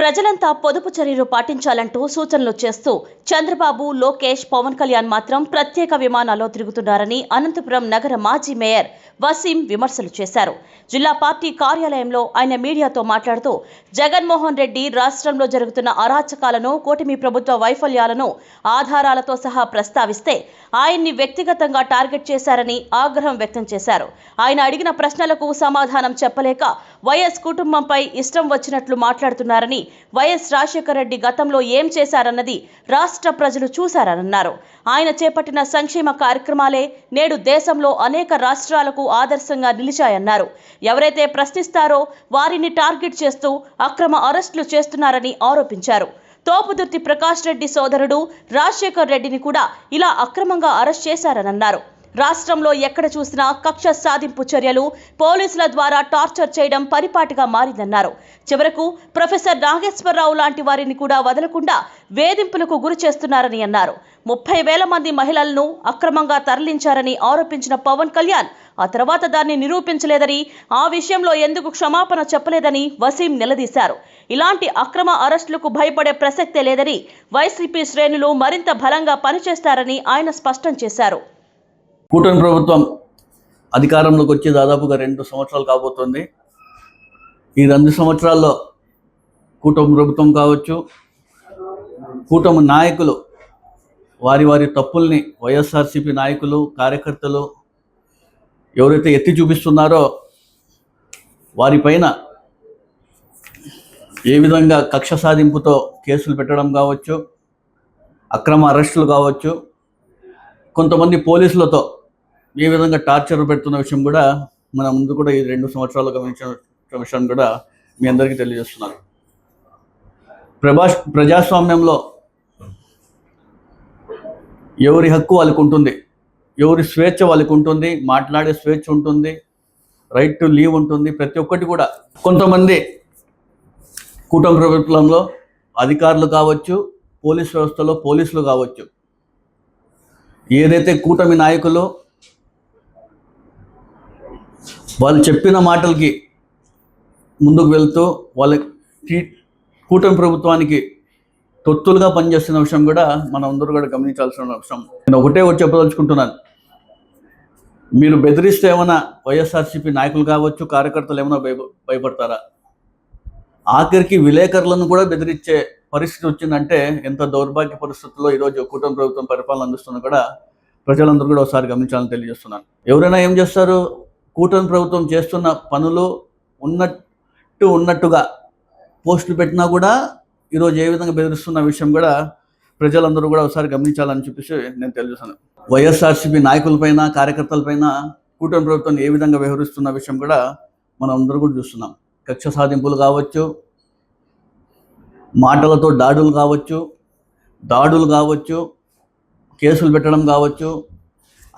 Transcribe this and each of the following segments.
ప్రజలంతా పొదుపు చర్యలు పాటించాలంటూ సూచనలు చేస్తూ చంద్రబాబు, లోకేష్, పవన్ కళ్యాణ్ మాత్రం ప్రత్యేక విమానాల్లో తిరుగుతున్నారని అనంతపురం నగర మాజీ మేయర్ వసీం విమర్శలు చేశారు. జిల్లా పార్టీ కార్యాలయంలో ఆయన మీడియాతో మాట్లాడుతూ జగన్మోహన్ రెడ్డి రాష్ట్రంలో జరుగుతున్న అరాచకాలను, కూటమి ప్రభుత్వ వైఫల్యాలను ఆధారాలతో సహా ప్రస్తావిస్తే ఆయన్ని వ్యక్తిగతంగా టార్గెట్ చేశారని ఆగ్రహం వ్యక్తం చేశారు. ఆయన అడిగిన ప్రశ్నలకు సమాధానం చెప్పలేక వైఎస్ కుటుంబంపై ఇష్టం వచ్చినట్లు మాట్లాడుతున్నారని, వైఎస్ రాజశేఖర రెడ్డి గతంలో ఏం చేశారన్నది రాష్ట్ర ప్రజలు చూశారన్నారు. ఆయన చేపట్టిన సంక్షేమ కార్యక్రమాలే నేడు దేశంలో అనేక రాష్ట్రాలకు ఆదర్శంగా నిలిచాయన్నారు. ఎవరైతే ప్రశ్నిస్తారో వారిని టార్గెట్ చేస్తూ అక్రమ అరెస్టులు చేస్తున్నారని ఆరోపించారు. తోపుదుర్తి ప్రకాష్ రెడ్డి సోదరుడు రాజశేఖర్ రెడ్డిని కూడా ఇలా అక్రమంగా అరెస్ట్ చేశారన్నారు. రాష్ట్రంలో ఎక్కడ చూసినా కక్ష సాధింపు చర్యలు, పోలీసుల ద్వారా టార్చర్ చేయడం పరిపాటిగా మారిందన్నారు. చివరకు ప్రొఫెసర్ నాగేశ్వరరావు లాంటి వారిని కూడా వదలకుండా వేధింపులకు గురి చేస్తున్నారని అన్నారు. 30,000 మంది మహిళలను అక్రమంగా తరలించారని ఆరోపించిన పవన్ కళ్యాణ్ ఆ తర్వాత దాన్ని నిరూపించలేదని, ఆ విషయంలో ఎందుకు క్షమాపణ చెప్పలేదని వసీం నిలదీశారు. ఇలాంటి అక్రమ అరెస్టులకు భయపడే ప్రసక్తే లేదని, వైసీపీ శ్రేణులు మరింత బలంగా పనిచేస్తారని ఆయన స్పష్టం చేశారు. కూటమి ప్రభుత్వం అధికారంలోకి వచ్చి దాదాపుగా 2 సంవత్సరాలు కాబోతోంది. ఈ 2 సంవత్సరాల్లో కూటమి ప్రభుత్వం కావచ్చు, కూటమి నాయకులు వారి వారి తప్పుల్ని వైఎస్ఆర్సీపీ నాయకులు, కార్యకర్తలు ఎవరైతే ఎత్తి చూపిస్తున్నారో వారిపైన ఏ విధంగా కక్ష సాధింపుతో కేసులు పెట్టడం కావచ్చు, అక్రమ అరెస్టులు కావచ్చు, కొంతమంది పోలీసులతో ఏ విధంగా టార్చర్ పెడుతున్న విషయం కూడా మన ముందు కూడా ఈ 2 సంవత్సరాలు గమనించిన విషయం కూడా మీ అందరికీ తెలియజేస్తున్నారు. ప్రజాస్వామ్యంలో ఎవరి హక్కు వాళ్ళకు ఉంటుంది, ఎవరి స్వేచ్ఛ వాళ్ళకు ఉంటుంది, మాట్లాడే స్వేచ్ఛ ఉంటుంది, రైట్ టు లీవ్ ఉంటుంది. ప్రతి ఒక్కటి కూడా కొంతమంది కూటమి ప్రభుత్వంలో అధికారులు కావచ్చు, పోలీస్ వ్యవస్థలో పోలీసులు కావచ్చు, ఏదైతే కూటమి నాయకులు వాళ్ళు చెప్పిన మాటలకి ముందుకు వెళ్తూ వాళ్ళ కూటమి ప్రభుత్వానికి తొత్తులుగా పనిచేస్తున్న విషయం కూడా మనం అందరూ కూడా గమనించాల్సిన విషయం. నేను ఒకటే చెప్పదలుచుకుంటున్నాను. మీరు బెదిరిస్తే ఏమైనా వైఎస్ఆర్సీపీ నాయకులు కావచ్చు, కార్యకర్తలు ఏమైనా భయపడతారా? ఆఖరికి విలేకరులను కూడా బెదిరించే పరిస్థితి వచ్చిందంటే ఎంత దౌర్భాగ్య పరిస్థితుల్లో ఈరోజు కూటమి ప్రభుత్వం పరిపాలన అందిస్తున్నా కూడా ప్రజలందరూ కూడా ఒకసారి గమనించాలని తెలియజేస్తున్నాను. ఎవరైనా ఏం చేస్తారు? కూటమి ప్రభుత్వం చేస్తున్న పనులు ఉన్నట్టుగా పోస్టులు పెట్టినా కూడా ఈరోజు ఏ విధంగా బెదిరిస్తున్న విషయం కూడా ప్రజలందరూ కూడా ఒకసారి గమనించాలని చెప్పేసి నేను తెలియజేస్తాను. వైఎస్ఆర్సీపీ నాయకులపైన, కార్యకర్తలపైన కూటమి ప్రభుత్వం ఏ విధంగా వ్యవహరిస్తున్న విషయం కూడా మనం అందరూ కూడా చూస్తున్నాం. కక్ష సాధింపులు కావచ్చు, మాటలతో దాడులు కావచ్చు, కేసులు పెట్టడం కావచ్చు,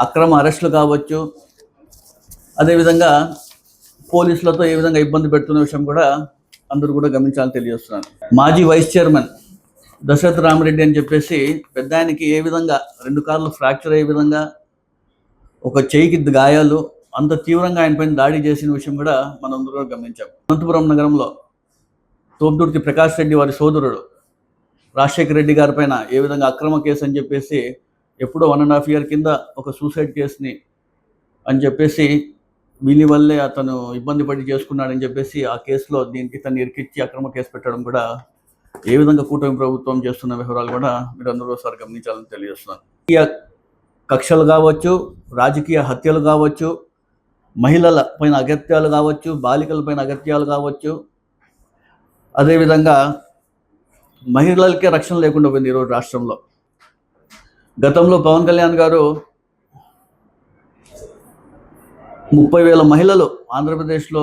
అక్రమ అరెస్టులు కావచ్చు, అదేవిధంగా పోలీసులతో ఏ విధంగా ఇబ్బంది పెడుతున్న విషయం కూడా అందరూ కూడా గమనించాలని తెలియజేస్తున్నాను. మాజీ వైస్ చైర్మన్ దశరథ రామరెడ్డి అని చెప్పేసి పెద్ద ఆయనకి ఏ విధంగా 2 కాళ్ళు ఫ్రాక్చర్ అయ్యే విధంగా, ఒక చేయికి గాయాలు, అంత తీవ్రంగా ఆయన పైన దాడి చేసిన విషయం కూడా మనం అందరూ కూడా గమనించాం. అనంతపురం నగరంలో తోపుదుర్తి ప్రకాష్ రెడ్డి వారి సోదరుడు రాజశేఖర రెడ్డి గారి పైన ఏ విధంగా అక్రమ కేసు అని చెప్పేసి ఎప్పుడో 1.5 year కింద ఒక సూసైడ్ కేసుని అని చెప్పేసి వీళ్ళ వల్లే అతను ఇబ్బంది పడి చేసుకున్నాడని చెప్పేసి ఆ కేసులో దీనికి తను ఇరికిచ్చి అక్రమ కేసు పెట్టడం కూడా ఏ విధంగా కూటమి ప్రభుత్వం చేస్తున్న వివరాలు కూడా మీరు అందరూ ఒకసారి గమనించాలని తెలియజేస్తున్నాను. రాజకీయ కక్షలు కావచ్చు, రాజకీయ హత్యలు కావచ్చు, మహిళల పైన అగత్యాలు కావచ్చు, బాలికల పైన అగత్యాలు కావచ్చు, అదేవిధంగా మహిళలకే రక్షణ లేకుండా పోయింది ఈరోజు రాష్ట్రంలో. గతంలో పవన్ కళ్యాణ్ గారు 30,000 మహిళలు ఆంధ్రప్రదేశ్లో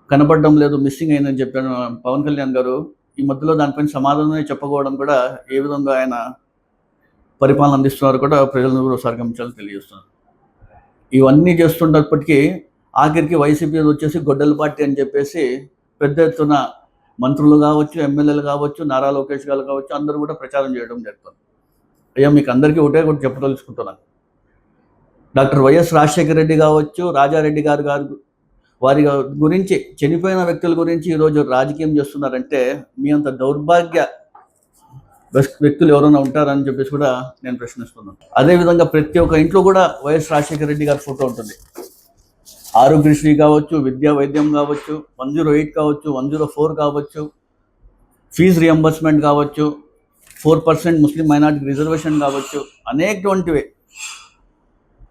కనపడడం లేదు, మిస్సింగ్ అయిందని చెప్పాను పవన్ కళ్యాణ్ గారు. ఈ మధ్యలో దానిపైన సమాధానమే చెప్పకపోవడం కూడా ఏ విధంగా ఆయన పరిపాలన అందిస్తున్నారు కూడా ప్రజలను కూడా ఒకసారి గమనించాలని తెలియజేస్తున్నారు. ఇవన్నీ చేస్తున్నప్పటికీ ఆఖరికి వైసీపీ వచ్చేసి గొడ్డల పార్టీ అని చెప్పేసి పెద్ద ఎత్తున మంత్రులు కావచ్చు, ఎమ్మెల్యేలు కావచ్చు, నారా లోకేష్ గారు కావచ్చు, అందరూ కూడా ప్రచారం చేయడం జరుగుతుంది. అయ్యా, మీకు అందరికీ ఒకటే చెప్పదలుచుకుంటున్నాను. డాక్టర్ వైఎస్ రాజశేఖర రెడ్డి కావచ్చు, రాజారెడ్డి గారు వారి గురించి, చనిపోయిన వ్యక్తుల గురించి ఈరోజు రాజకీయం చేస్తున్నారంటే మీ అంత దౌర్భాగ్య వ్యక్తులు ఎవరైనా ఉంటారని చెప్పేసి కూడా నేను ప్రశ్నిస్తున్నాను. అదేవిధంగా ప్రతి ఒక్క ఇంట్లో కూడా వైఎస్ రాజశేఖర రెడ్డి గారి ఫోటో ఉంటుంది. ఆరోగ్యశ్రీ కావచ్చు, విద్యా వైద్యం కావచ్చు, 108 కావచ్చు, 104 కావచ్చు, ఫీజు రియంబర్స్మెంట్ కావచ్చు, 4% ముస్లిం మైనార్టీ రిజర్వేషన్ కావచ్చు, అనేకటువంటివి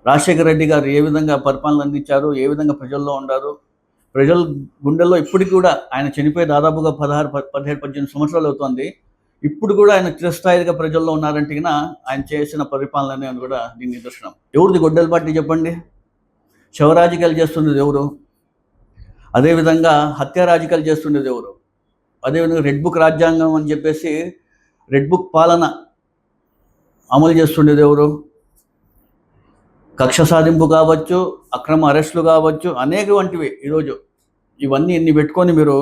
రాజశేఖర రెడ్డి గారు ఏ విధంగా పరిపాలన అందించారు, ఏ విధంగా ప్రజల్లో ఉన్నారు, ప్రజల గుండెల్లో ఇప్పటికి కూడా ఆయన చనిపోయి దాదాపుగా 17-18 సంవత్సరాలు అవుతుంది. ఇప్పుడు కూడా ఆయన చిరస్థాయిగా ప్రజల్లో ఉన్నారంటే ఆయన చేసిన పరిపాలన అని కూడా దీని నిదర్శనం. ఎవరిది గొడ్డల పార్టీ చెప్పండి? శవ రాజకీయాలు చేస్తున్నది ఎవరు? అదేవిధంగా హత్య రాజకీయాలు చేస్తున్నది ఎవరు? అదేవిధంగా రెడ్ బుక్ రాజ్యాంగం అని చెప్పేసి రెడ్ బుక్ పాలన అమలు చేస్తుండేది ఎవరు? కక్ష సాధింపు కావచ్చు, అక్రమ అరెస్టులు కావచ్చు, అనేక వంటివి. ఈరోజు ఇవన్నీ ఇన్ని పెట్టుకొని మీరు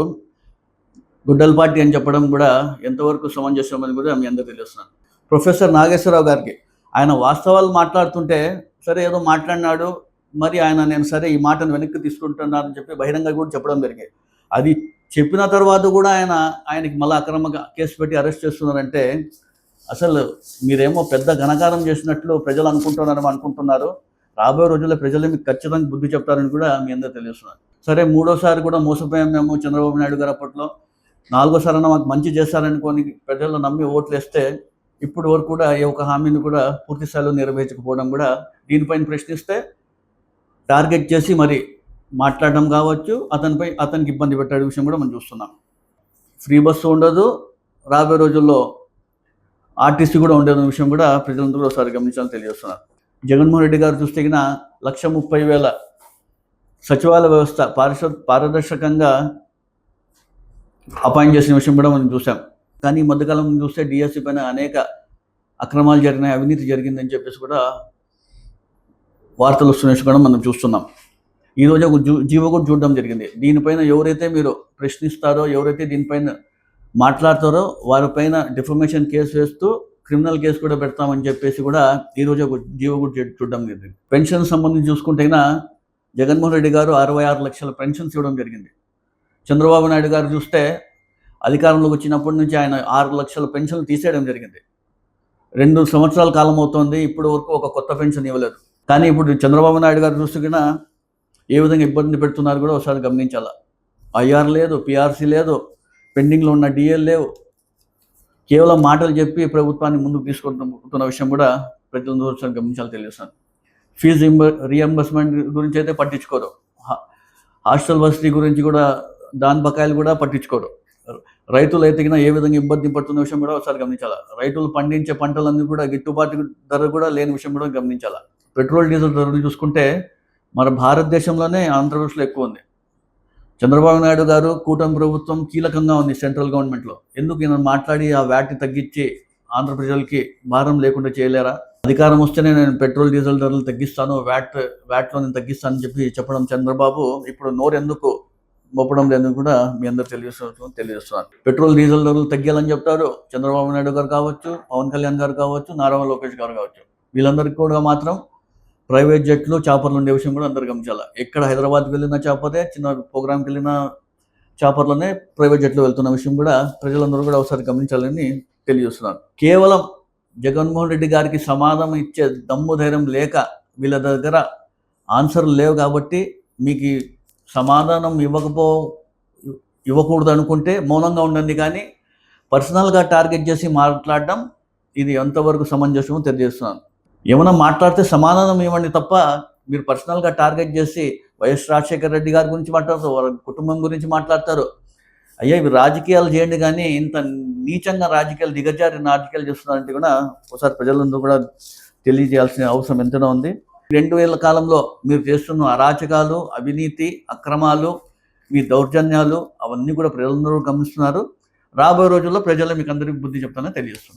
గుడ్డల పార్టీ అని చెప్పడం కూడా ఎంతవరకు సమంజసం అని కూడా మీ అందరూ తెలుస్తున్నాను. ప్రొఫెసర్ నాగేశ్వరరావు గారికి ఆయన వాస్తవాలు మాట్లాడుతుంటే సరే ఏదో మాట్లాడినాడు, మరి ఆయన నేను సరే ఈ మాటను వెనక్కి తీసుకుంటున్నానని చెప్పి బహిరంగ కూడా చెప్పడం జరిగింది. అది చెప్పిన తర్వాత కూడా ఆయనకి మళ్ళీ అక్రమ కేసు పెట్టి అరెస్ట్ చేస్తున్నారంటే అసలు మీరేమో పెద్ద ఘనకారం చేసినట్లు ప్రజలు అనుకుంటున్నారు. రాబోయే రోజుల్లో ప్రజలు మీకు ఖచ్చితంగా బుద్ధి చెప్తారని కూడా మీ అందరూ తెలుస్తున్నారు. సరే, 3వసారి కూడా మోసపోయాం మేము చంద్రబాబు నాయుడు గారు అప్పట్లో. 4వసారైనా మాకు మంచి చేస్తారనుకొని ప్రజలు నమ్మి ఓట్లు వేస్తే ఇప్పుడు వరకు కూడా ఏ ఒక్క హామీని కూడా పూర్తి స్థాయిలో నెరవేర్చకపోవడం కూడా, దీనిపైన ప్రశ్నిస్తే టార్గెట్ చేసి మరి మాట్లాడడం కావచ్చు, అతనికి ఇబ్బంది పెట్టే విషయం కూడా మనం చూస్తున్నాం. ఫ్రీ బస్సు ఉండదు, రాబోయే రోజుల్లో ఆర్టీసీ కూడా ఉండేది విషయం కూడా ప్రజలందరూ ఒకసారి గమనించాలని తెలియజేస్తున్నారు. జగన్మోహన్ రెడ్డి గారు చూస్తే 1,30,000 సచివాలయ వ్యవస్థ పారదర్శకంగా అపాయింట్ చేసిన విషయం కూడా మనం చూసాం. కానీ ఈ మధ్యకాలం చూస్తే డిఎస్సీ పైన అనేక అక్రమాలు జరిగినాయి, అవినీతి జరిగిందని చెప్పేసి కూడా వార్తలు వస్తున్న విషయం కూడా మనం చూస్తున్నాం. ఈరోజు ఒక జీవో కూడా చూడడం జరిగింది. దీనిపైన ఎవరైతే మీరు ప్రశ్నిస్తారో, ఎవరైతే దీనిపైన మాట్లాడతారో వారిపైన డిఫమేషన్ కేసు వేస్తూ క్రిమినల్ కేసు కూడా పెడతామని చెప్పేసి కూడా ఈరోజు ఒక జీవో కూడా చూడడం జరిగింది. పెన్షన్ సంబంధించి చూసుకుంటే జగన్మోహన్ రెడ్డి గారు 66 లక్షల పెన్షన్స్ ఇవ్వడం జరిగింది. చంద్రబాబు నాయుడు గారు చూస్తే అధికారంలోకి వచ్చినప్పటి నుంచి ఆయన 6 లక్షల పెన్షన్లు తీసేయడం జరిగింది. 2 సంవత్సరాల కాలం అవుతుంది, ఇప్పుడు వరకు ఒక కొత్త పెన్షన్ ఇవ్వలేదు. కానీ ఇప్పుడు చంద్రబాబు నాయుడు గారు చూస్తే ఏ విధంగా ఇబ్బంది పెడుతున్నారు కూడా ఒకసారి గమనించాలా. ఐఆర్ లేదు, పిఆర్సీ లేదు, పెండింగ్లో ఉన్న డిఎల్ లేవు. కేవలం మాటలు చెప్పి ప్రభుత్వాన్ని ముందుకు తీసుకుంటున్న విషయం కూడా ప్రజలందరూ ఒకసారి గమనించాలి తెలియజేస్తాను. ఫీజు రియంబర్స్మెంట్ గురించి అయితే పట్టించుకోరు. హాస్టల్ వసతి గురించి కూడా దాని బకాయిలు కూడా పట్టించుకోరు. రైతులు అయితే ఏ విధంగా ఇబ్బంది పడుతున్న విషయం కూడా ఒకసారి గమనించాలా. రైతులు పండించే పంటలన్నీ కూడా గిట్టుబాటు ధర కూడా లేని విషయం కూడా గమనించాలా. పెట్రోల్ డీజిల్ ధరలు చూసుకుంటే మన భారతదేశంలోనే ఆంధ్రప్రదేశ్లో ఎక్కువ ఉంది. చంద్రబాబు నాయుడు గారు కూటమి ప్రభుత్వం కీలకంగా ఉంది సెంట్రల్ గవర్నమెంట్లో. ఎందుకు ఈయన మాట్లాడి ఆ వ్యాట్ని తగ్గించి ఆంధ్ర ప్రజలకి భారం లేకుండా చేయలేరా? అధికారం వస్తేనే నేను పెట్రోల్ డీజిల్ ధరలు తగ్గిస్తాను, వ్యాట్లో నేను తగ్గిస్తానని చెప్పడం చంద్రబాబు ఇప్పుడు నోరెందుకు మోపడం లేదని కూడా మీ అందరూ తెలియజేస్తున్నారు. పెట్రోల్ డీజిల్ ధరలు తగ్గాలని చెప్తారు చంద్రబాబు నాయుడు గారు కావచ్చు, పవన్ కళ్యాణ్ గారు కావచ్చు, నారా లోకేష్ గారు కావచ్చు. వీళ్ళందరికీ కూడా మాత్రం ప్రైవేట్ జట్లు, చాపర్లు ఉండే విషయం కూడా అందరు గమనించాలి. ఎక్కడ హైదరాబాద్కి వెళ్ళిన చాపరే, చిన్న ప్రోగ్రామ్కి వెళ్ళిన చాపర్లోనే ప్రైవేట్ జట్లు వెళ్తున్న విషయం కూడా ప్రజలందరూ కూడా ఒకసారి గమనించాలని తెలియజేస్తున్నారు. కేవలం జగన్మోహన్ రెడ్డి గారికి సమాధానం ఇచ్చే దమ్ము ధైర్యం లేక వీళ్ళ దగ్గర ఆన్సర్లు లేవు కాబట్టి మీకు సమాధానం ఇవ్వకూడదు అనుకుంటే మౌనంగా ఉండండి. కానీ పర్సనల్గా టార్గెట్ చేసి మాట్లాడడం ఇది ఎంతవరకు సమంజసమో తెలియజేస్తున్నాను. ఏమైనా మాట్లాడితే సమాధానం ఇవ్వండి తప్ప మీరు పర్సనల్గా టార్గెట్ చేసి వైఎస్ రాజశేఖర రెడ్డి గారి గురించి మాట్లాడతారు, వాళ్ళ కుటుంబం గురించి మాట్లాడతారు. అయ్యా, ఇవి రాజకీయాలు చేయండి, కానీ ఇంత నీచంగా రాజకీయాలు, దిగజారి రాజకీయాలు చేస్తున్నారంటే కూడా ఒకసారి ప్రజలందరూ కూడా తెలియజేయాల్సిన అవసరం ఎంతైనా ఉంది. 2000 కాలంలో మీరు చేస్తున్న అరాచకాలు, అవినీతి, అక్రమాలు, మీ దౌర్జన్యాలు అవన్నీ కూడా ప్రజలందరూ గమనిస్తున్నారు. రాబోయే రోజుల్లో ప్రజలు మీకు అందరికీ బుద్ధి చెప్తానని తెలియజేస్తున్నారు.